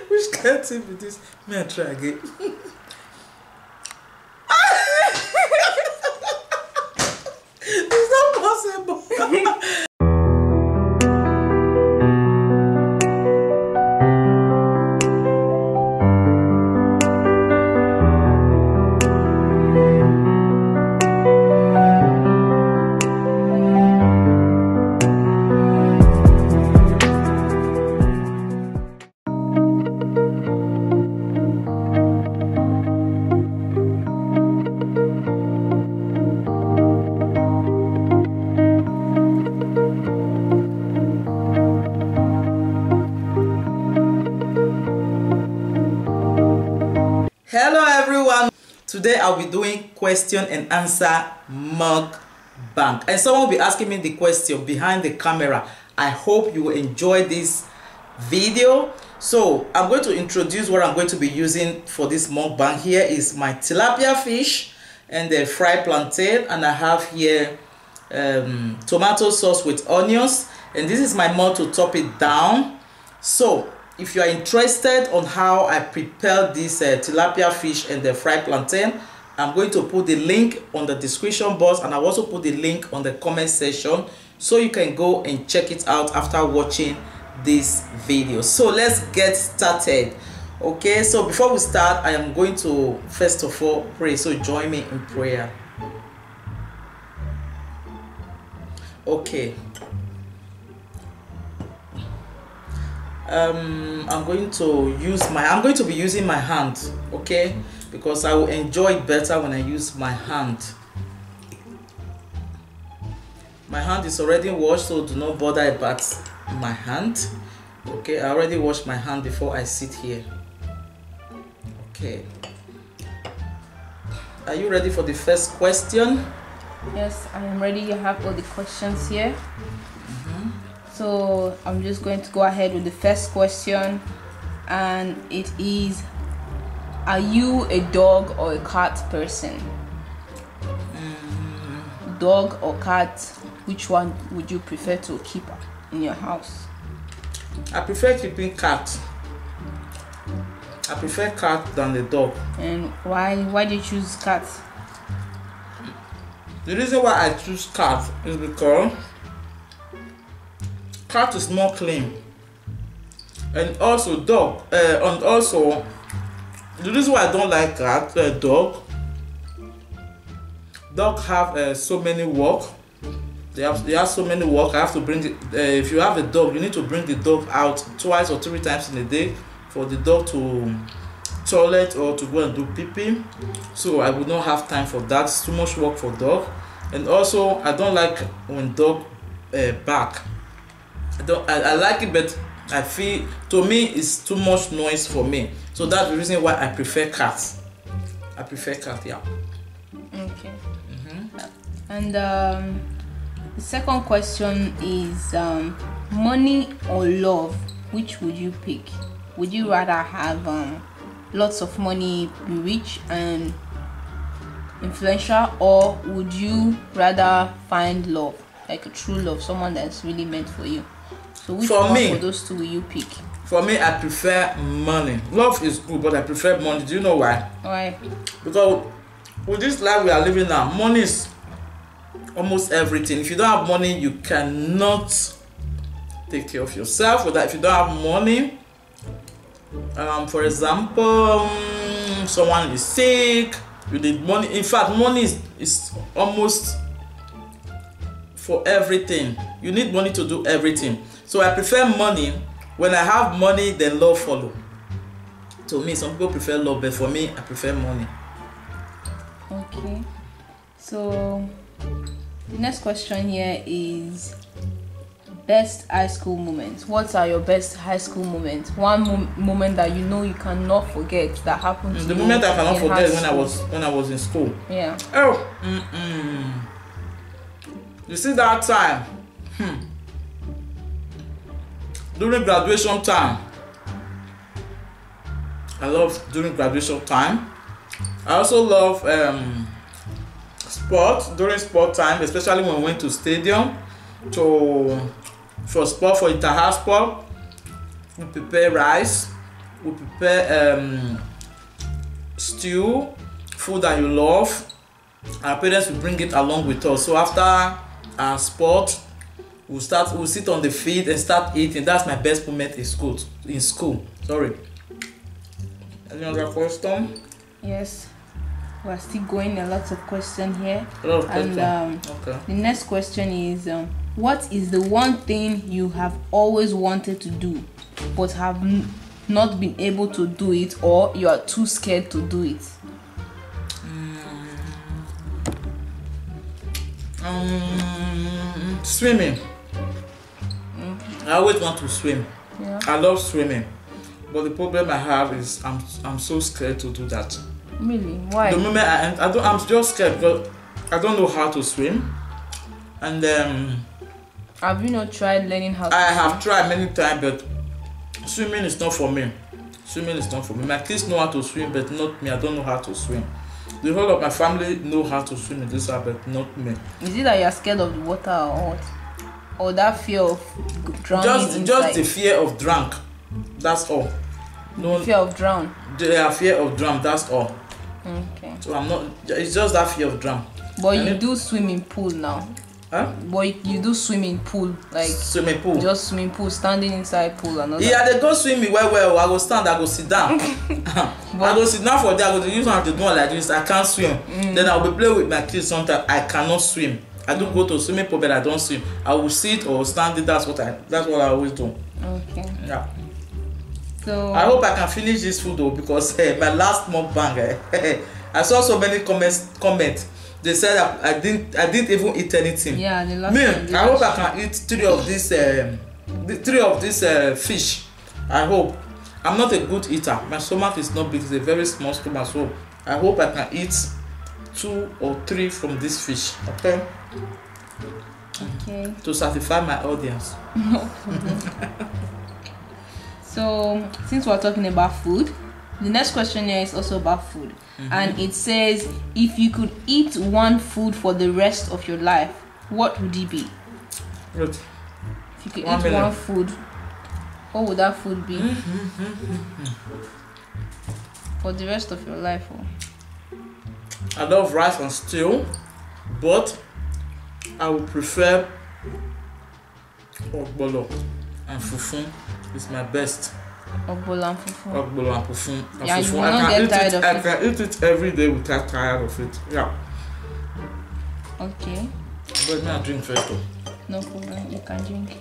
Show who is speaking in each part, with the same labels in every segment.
Speaker 1: Which kind of tip is this? May I try again? It's not possible. Hello everyone, today I'll be doing question and answer mukbang, and someone will be asking me the question behind the camera. I hope you will enjoy this video. So I'm going to introduce what I'm going to be using for this mukbang. Here is my tilapia fish and the fried plantain, and I have here tomato sauce with onions, and this is my mouth to top it down. So if you are interested on how I prepare this tilapia fish and the fried plantain, I'm going to put the link on the description box, and I'll also put the link on the comment section so you can go and check it out after watching this video. So let's get started. Okay, so before we start, I am going to first of all pray. So join me in prayer. Okay. I'm going to be using my hand, okay, because I will enjoy it better when I use my hand. My hand is already washed, so do not bother about my hand. Okay, I already washed my hand before I sit here. Okay, are you ready for the first question?
Speaker 2: Yes, I am ready. I have all the questions here. So I'm just going to go ahead with the first question, and it is, are you a dog or a cat person? Dog or cat, which one would you prefer to keep in your house?
Speaker 1: I prefer keeping cat. I prefer cat than the dog.
Speaker 2: And why do you choose cat?
Speaker 1: The reason why I choose cat is because cat is more clean, and also dog, and also the reason why I don't like cat, dog have so many work. They have so many work. I have to bring it. If you have a dog, you need to bring the dog out twice or 3 times in a day for the dog to toilet or to go and do pee-pee. So I would not have time for that. It's too much work for dog. And also I don't like when dog bark. I like it, but I feel, to me, it's too much noise for me. So that's the reason why I prefer cats. I prefer cat, yeah.
Speaker 2: Okay. And the second question is, money or love, which would you pick? Would you rather have lots of money, be rich and influential, or would you rather find love, like a true love, someone that's really meant for you? So which one of those two will you pick?
Speaker 1: For me, I prefer money. Love is good, but I prefer money. Do you know why?
Speaker 2: Why? Because
Speaker 1: with this life we are living now, money is almost everything. If you don't have money, you cannot take care of yourself. If you don't have money, for example, someone is sick, you need money. In fact, money is almost for everything. You need money to do everything. So I prefer money. When I have money, then love follow. To me, some people prefer love, but for me, I prefer money.
Speaker 2: Okay. So the next question here is best high school moments. What are your best high school moments? One moment that you know you cannot forget that happened to you.
Speaker 1: The moment I cannot forget is when I was in school.
Speaker 2: Yeah.
Speaker 1: Oh. You see that time? During graduation time. I love during graduation time. I also love sport during sport time, especially when we went to stadium to for sport, for inter-house sport, we prepare rice, we prepare stew, food that you love. Our parents will bring it along with us. So after our sport, we'll sit on the field and start eating. That's my best moment in school. Sorry. Any other question?
Speaker 2: Yes. We're still going a lot of questions here.
Speaker 1: A lot of questions.
Speaker 2: Okay. The next question is, what is the one thing you have always wanted to do but have not been able to do it, or you are too scared to do it?
Speaker 1: Swimming. I always want to swim.
Speaker 2: Yeah.
Speaker 1: I love swimming, but the problem I have is I'm so scared to do that.
Speaker 2: Really? Why?
Speaker 1: The moment I'm just scared because I don't know how to swim, and
Speaker 2: have you not tried learning how to
Speaker 1: I
Speaker 2: swim?
Speaker 1: have tried many times, but swimming is not for me. Swimming is not for me. My kids know how to swim, but not me. I don't know how to swim. The whole of my family know how to swim in this house, but not me.
Speaker 2: Is it that you are scared of the water, or what? Or that fear of drowning?
Speaker 1: Just the fear of drunk. That's all. No
Speaker 2: fear of drown.
Speaker 1: The fear of drown. That's all.
Speaker 2: Okay.
Speaker 1: So I'm not. It's just that fear of drown.
Speaker 2: But you do swimming pool now.
Speaker 1: Huh?
Speaker 2: But you do swimming pool, like
Speaker 1: swimming pool.
Speaker 2: Just swimming pool, standing inside pool and all that.
Speaker 1: Yeah, they go swim me well. I go stand, I go sit down. I go sit down for there. I go use one to do like this. I can't swim. Then I'll be playing with my kids. Sometimes I cannot swim. I do go to swimming pool, but I don't swim. I will sit or stand. That's what I always do.
Speaker 2: Okay.
Speaker 1: Yeah.
Speaker 2: So
Speaker 1: I hope I can finish this food though, because my last mukbang, I saw so many comments. They said I didn't even eat anything.
Speaker 2: Yeah, the last
Speaker 1: Me, I hope I can eat three of this fish. I hope. I'm not a good eater. My stomach is not big. It's a very small stomach, so I hope I can eat 2 or 3 from this fish. Okay.
Speaker 2: Okay.
Speaker 1: To satisfy my audience.
Speaker 2: No problem. So since we're talking about food, the next question here is also about food. And it says, if you could eat one food for the rest of your life, what would it be?
Speaker 1: Good.
Speaker 2: If you could eat one food, what would that food be? For the rest of your life?
Speaker 1: I love rice and stew, but I would prefer ogbolo and fufu. It's my best.
Speaker 2: Ogbolo and fufu.
Speaker 1: Ogbolo and fufu.
Speaker 2: Yeah, you will not get tired of it.
Speaker 1: I can eat it every day without tired of it. Yeah.
Speaker 2: Okay.
Speaker 1: But now drink first though.
Speaker 2: No problem. You can drink.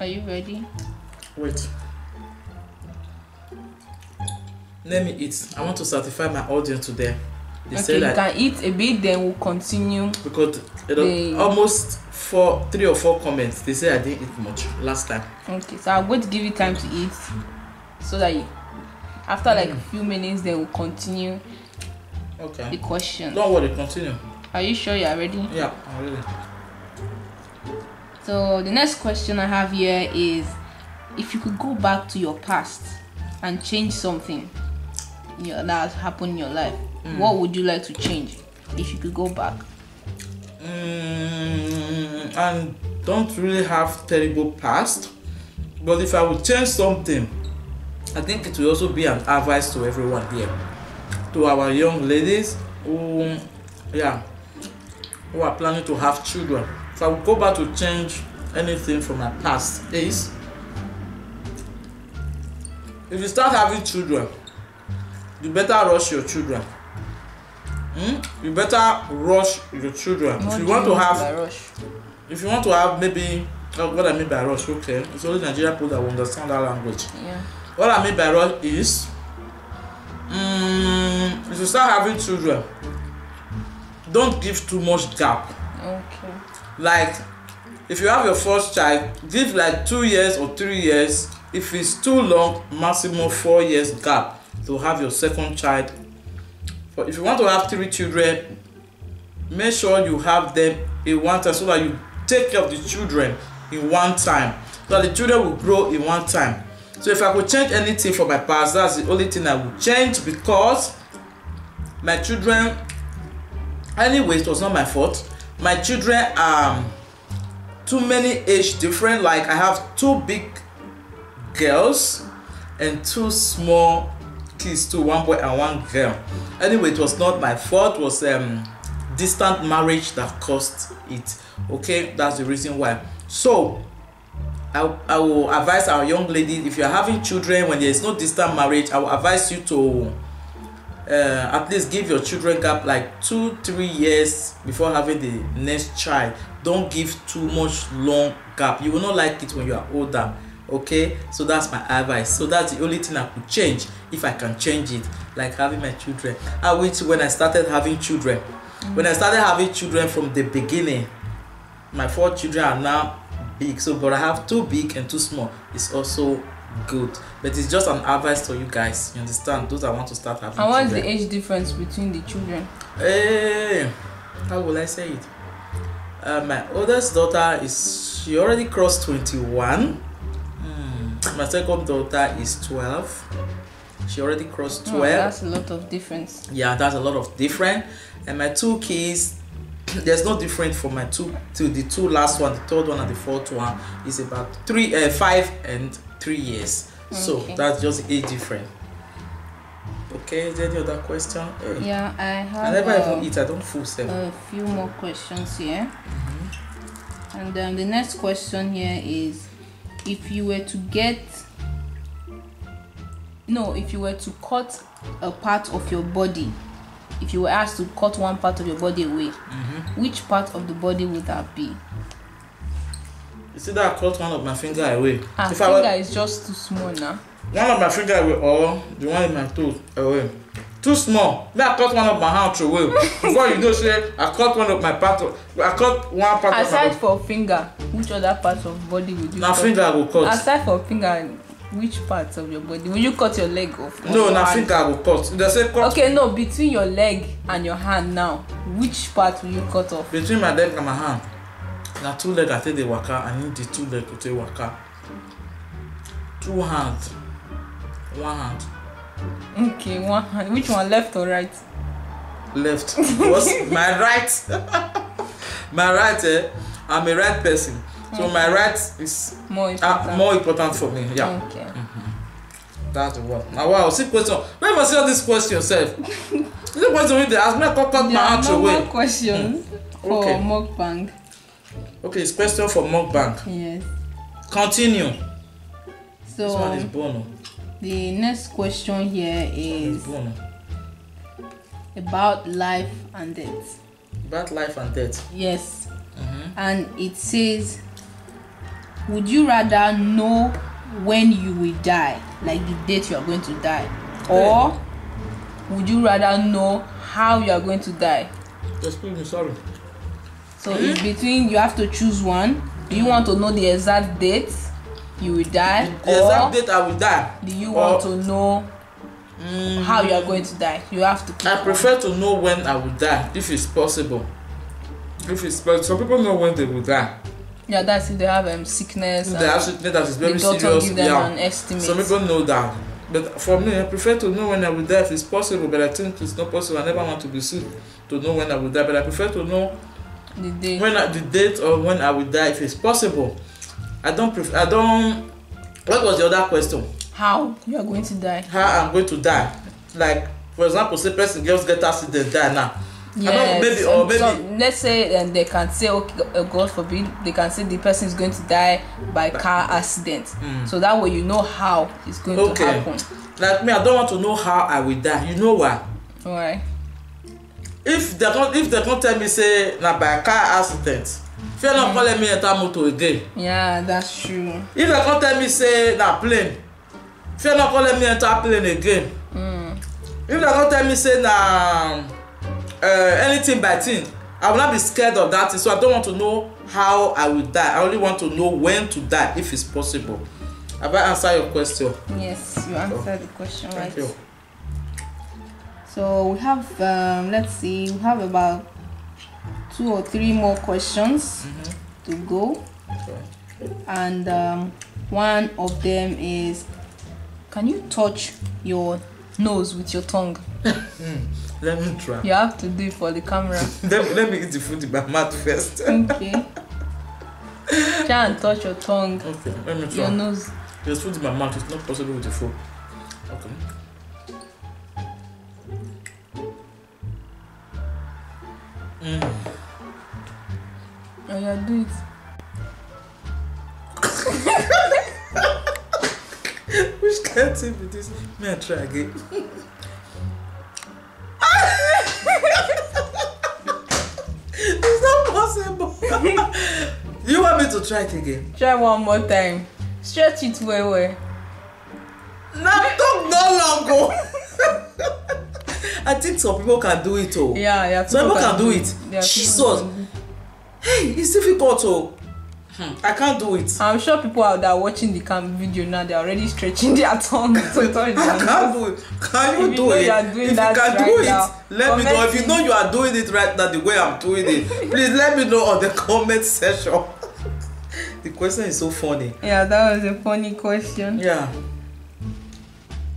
Speaker 2: Are you ready?
Speaker 1: Wait. Let me eat. I want to satisfy my audience today. They say
Speaker 2: you
Speaker 1: that
Speaker 2: can eat a bit, then we'll continue.
Speaker 1: because almost 3 or 4 comments. They say I didn't eat much last time.
Speaker 2: Okay, so I'm going to give you time to eat, so that after like a few minutes, then we'll continue.
Speaker 1: Okay.
Speaker 2: The question.
Speaker 1: Don't worry. Continue.
Speaker 2: Are you sure you are ready?
Speaker 1: Yeah, I'm ready.
Speaker 2: So the next question I have here is, if you could go back to your past and change something that happened in your life, what would you like to change if you could go back?
Speaker 1: And don't really have terrible past, but if I would change something, I think it will also be an advice to everyone here, to our young ladies who are planning to have children. If I would go back to change anything from my past, is if you start having children, you better rush your children. You better rush your children. If you want to have maybe what I mean by rush, okay, it's only Nigerian people that will understand that language.
Speaker 2: Yeah.
Speaker 1: What I mean by rush is if you start having children, don't give too much gap.
Speaker 2: Okay.
Speaker 1: Like if you have your first child, give like 2 years or 3 years. If it's too long, maximum 4 years gap to have your second child. But if you want to have 3 children, make sure you have them in one time, so that you take care of the children in one time. so the children will grow in one time. So if I could change anything for my past, that's the only thing I would change, because my children, anyway, it was not my fault. My children are too many age different. Like I have 2 big girls and 2 small kids, 2, 1 boy and 1 girl. Anyway, it was not my fault. It was distant marriage that caused it. Okay, that's the reason why. So I will advise our young ladies, if you are having children, when there is no distant marriage, I will advise you to at least give your children gap like 2-3 years before having the next child. Don't give too much long gap. You will not like it when you are older. Okay, so that's my advice. So that's the only thing I could change, if I can change it, like having my children. I wish when I started having children, when I started having children from the beginning, my 4 children are now big. So but I have 2 big and 2 small. It's also good, but it's just an advice to you guys, you understand, those that want to start having children.
Speaker 2: And what is the age difference between the children?
Speaker 1: How will I say it? My oldest daughter she already crossed 21. My second daughter is 12. She already crossed 12.
Speaker 2: That's a lot of difference.
Speaker 1: Yeah, that's a lot of difference. And my 2 kids, there's no difference from my 2 to the 2 last one. The 3rd one and the 4th one is about 5 and 3 years. Okay. So that's just age different. Okay, is there any other question? Hey.
Speaker 2: Yeah, I have.
Speaker 1: I never even eat. I don't fool self.
Speaker 2: A few more questions here. And the next question here is, if you were to cut a part of your body, if you were asked to cut one part of your body away, which part of the body would that be?
Speaker 1: You see that I cut one of my finger away.
Speaker 2: Finger is just too small now.
Speaker 1: One of my finger away, or the one in my toe away. Too small. Then I cut one of my hand away. Before you know, say I cut one of my part. I cut one part.
Speaker 2: Aside for finger, which other part of body would you?
Speaker 1: Now finger I will cut.
Speaker 2: Aside for finger, which parts of your body? Will you cut your leg off?
Speaker 1: No, now finger I will cut. They say cut.
Speaker 2: Okay, no, between your leg and your hand now, which part will you cut off?
Speaker 1: Between my leg and my hand. Now 2 legs I take the waka. I need the 2 legs to take waka. 2 hands. 1 hand.
Speaker 2: Okay, 1 hand. Which one, left or right?
Speaker 1: Left. Because my right. My right, I'm a right person. So my right is
Speaker 2: more
Speaker 1: important for me. Yeah.
Speaker 2: Okay.
Speaker 1: That's the one. Now wow, see question. Where must see all these questions, self? This question when they ask me, I cut my hand away.
Speaker 2: More questions for Mukbang.
Speaker 1: Okay, it's question for Mukbang.
Speaker 2: Yes.
Speaker 1: Continue.
Speaker 2: So
Speaker 1: this one is Bono.
Speaker 2: The next question here is about life and death.
Speaker 1: About life and death.
Speaker 2: Yes. And it says, would you rather know when you will die, like the date you are going to die, or would you rather know how you are going to die?
Speaker 1: Excuse me, sorry.
Speaker 2: So it's between, you have to choose one. Do you want to know the exact date you will die,
Speaker 1: the exact date I will die?
Speaker 2: Do you want to know how you are going to die? You have to pick
Speaker 1: I prefer to know when I will die, if it's possible. Some people know when they will die.
Speaker 2: Yeah, that's if they have sickness.
Speaker 1: They have sickness that is very serious.
Speaker 2: Give them an estimate.
Speaker 1: Some people know that. But for me, I prefer to know when I will die if it's possible. But I think it's not possible. I never want to be sick to know when I will die. But I prefer to know
Speaker 2: the date.
Speaker 1: The date or when I will die if it's possible. What was the other question?
Speaker 2: How you are going to die?
Speaker 1: How I'm going to die. Like, for example, say person just get accident, die now.
Speaker 2: Yes. Maybe. So let's say they can say, okay, God forbid, they can say the person is going to die by car accident. So that way you know how it's going to happen.
Speaker 1: Like me, I don't want to know how I will die. You know why?
Speaker 2: Why?
Speaker 1: If they can't tell me say na by car accident, if you're not calling me enter motor again.
Speaker 2: Yeah, that's true.
Speaker 1: If they can't tell me say na plane, if you're not calling me enter plane again. If they can't tell me say na anything by thing, I will not be scared of that thing. So I don't want to know how I will die. I only want to know when to die if it's possible. Have I answered your question?
Speaker 2: Yes, you answered the question right.
Speaker 1: Thank you.
Speaker 2: So we have let's see, we have about 2 or 3 more questions to go. And one of them is, can you touch your nose with your tongue?
Speaker 1: Let me try.
Speaker 2: You have to do it for the camera.
Speaker 1: let me eat the food in my mouth first.
Speaker 2: Okay. Try and touch your tongue.
Speaker 1: Okay, let me try.
Speaker 2: Your nose.
Speaker 1: There's food in my mouth. It's not possible with the food. Okay.
Speaker 2: Oh yeah, do it.
Speaker 1: Which can't say with this? May I try again? It's not possible. You want me to try it again?
Speaker 2: Try one more time. Stretch it well.
Speaker 1: Now talk no longer. I think some people can do it. Oh.
Speaker 2: Yeah.
Speaker 1: Some people can do it.
Speaker 2: Yeah,
Speaker 1: Jesus. Hey, it's difficult. Oh. I can't do it.
Speaker 2: I'm sure people out there watching the video now, they're already stretching their tongue.
Speaker 1: I can't do it. Can you do it? If you can do it, let me know. If you know you are doing it right now the way I'm doing it, please let me know on the comment section. The question is so funny.
Speaker 2: Yeah, that was a funny question.
Speaker 1: Yeah.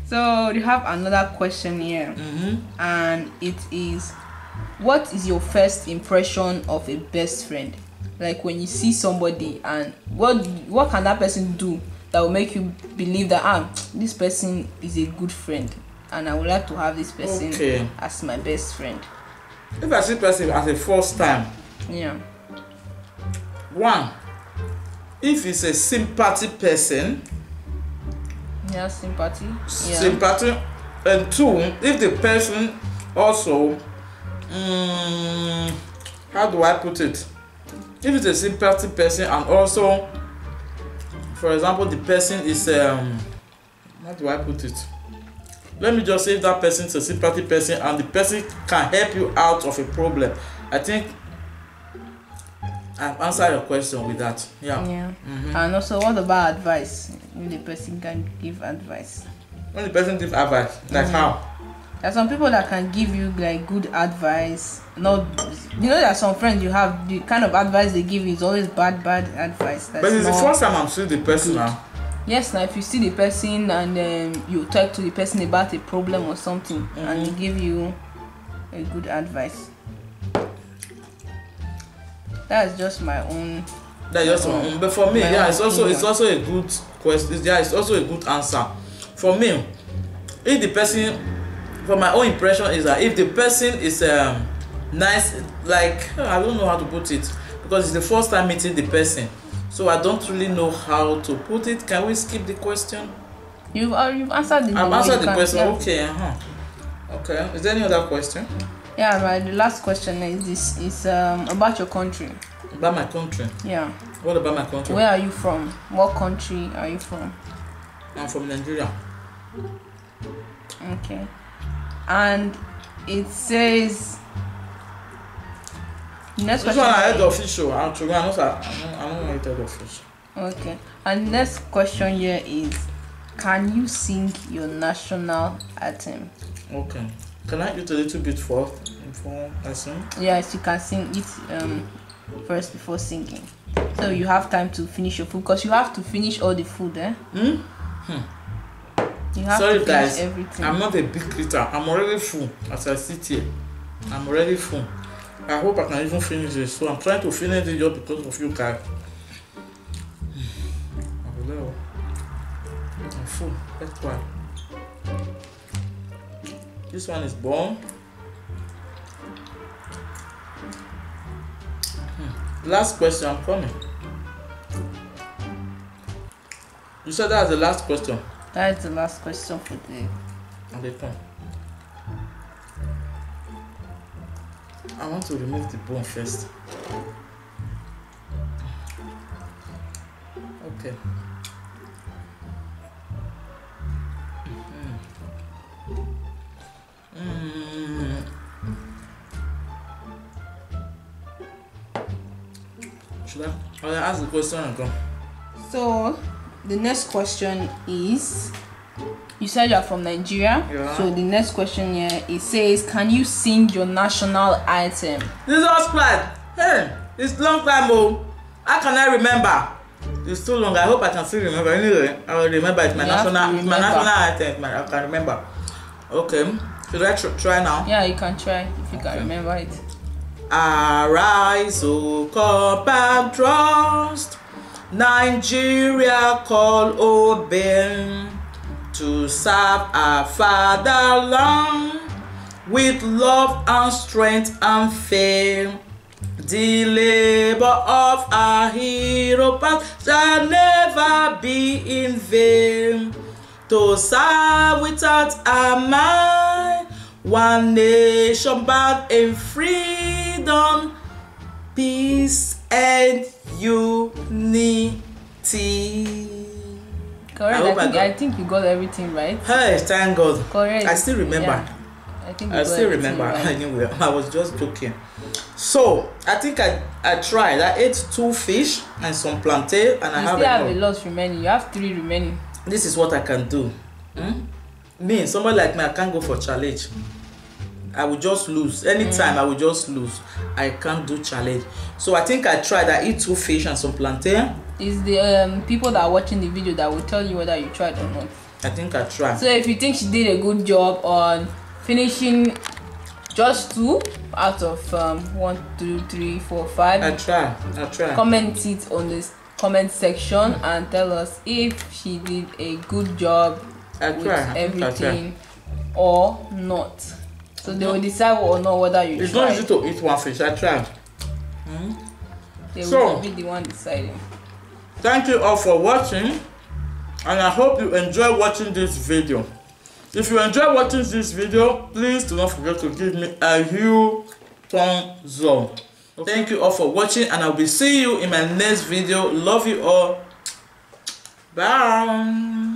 Speaker 2: So you have another question here, and it is, what is your first impression of a best friend? Like when you see somebody, and what can that person do that will make you believe that this person is a good friend, and I would like to have this person as my best friend.
Speaker 1: If I see person as a first time, one, if it's a sympathy person,
Speaker 2: sympathy,
Speaker 1: and two, if the person also, how do I put it? If it's a sympathy person and also, for example, the person is how do I put it? Let me just say if that person is a sympathy person and the person can help you out of a problem. I think I've answered your question with that.
Speaker 2: And also, what about advice? If the person can give advice.
Speaker 1: When the person gives advice, like how?
Speaker 2: There are some people that can give you like good advice. Not, there are some friends you have, the kind of advice they give you is always bad advice.
Speaker 1: But it's the first time I'm seeing the person now.
Speaker 2: Yes, now if you see the person and you talk to the person about a problem or something, and they give you a good advice. That's just my own.
Speaker 1: That's just my own. But for me, it's also a good question. It's also a good answer. For me, if the person, for my own impression is that if the person is nice, like I don't know how to put it because it's the first time meeting the person, so I don't really know how to put it. Can we skip the question?
Speaker 2: You've answered the.
Speaker 1: I've answered the question. Okay. Okay. Is there any other question?
Speaker 2: Yeah, right. The last question is about your country.
Speaker 1: About my country?
Speaker 2: Yeah.
Speaker 1: What about my country?
Speaker 2: Where are you from? What country are you from?
Speaker 1: I'm from Nigeria.
Speaker 2: Okay. And it says. Next question.
Speaker 1: This one I heard official. I'm not heard official.
Speaker 2: Okay. And next question here is, can you sing your national anthem?
Speaker 1: Okay. Can I eat a little bit before I sing?
Speaker 2: Yes, you can sing it first before singing. So you have time to finish your food because you have to finish all the food, You have
Speaker 1: Sorry
Speaker 2: to finish
Speaker 1: guys,
Speaker 2: everything.
Speaker 1: I'm not a big eater. I'm already full as I sit here. I'm already full. I hope I can even finish this. So I'm trying to finish it just because of you guys. I'm full. That's why. This one is born. Last question, I'm coming. You said that's the last question.
Speaker 2: That is the last question for today.
Speaker 1: Okay, come. I want to remove the bone first. Okay. Should I ask the question again?
Speaker 2: So the next question is, you said you are from Nigeria.
Speaker 1: Yeah.
Speaker 2: So the next question here, it says, can you sing your national anthem?
Speaker 1: Jesus Christ! Hey, it's long time, oh. How can I remember? It's too long. I hope I can still remember. Anyway, I will remember. It's my national item. I can remember. Okay. Should I try now?
Speaker 2: Yeah, you can try if you can remember it.
Speaker 1: Arise, O compact trust. Nigeria call obey to serve our fatherland with love and strength and fame. The labor of our hero past shall never be in vain. To serve without a mind, one nation bound in freedom, peace and unity.
Speaker 2: Correct. I think you got everything right.
Speaker 1: Hey, thank God.
Speaker 2: Correct.
Speaker 1: I still remember.
Speaker 2: Yeah.
Speaker 1: I still remember. Right. Anyway, I was just joking. So I think I tried. I ate 2 fish and some plantain, and I
Speaker 2: still have a lot remaining. You have 3 remaining.
Speaker 1: This is what I can do. Me, somebody like me, I can't go for challenge. I will just lose. Anytime I will just lose. I can't do challenge. So I think I tried. I eat 2 fish and some plantain.
Speaker 2: It's the people that are watching the video that will tell you whether you tried or not.
Speaker 1: I think I tried.
Speaker 2: So if you think she did a good job on finishing just 2 out of 1, 2, 3, 4, 5.
Speaker 1: I tried.
Speaker 2: Comment it on this comment section and tell us if she did a good job with everything or not. So they will decide or not whether you tried.
Speaker 1: It's not easy to eat 1 fish. I tried.
Speaker 2: They will be the one deciding.
Speaker 1: Thank you all for watching, and I hope you enjoy watching this video. If you enjoy watching this video, please do not forget to give me a huge thumbs up. Okay. Thank you all for watching, and I'll be seeing you in my next video. Love you all. Bye.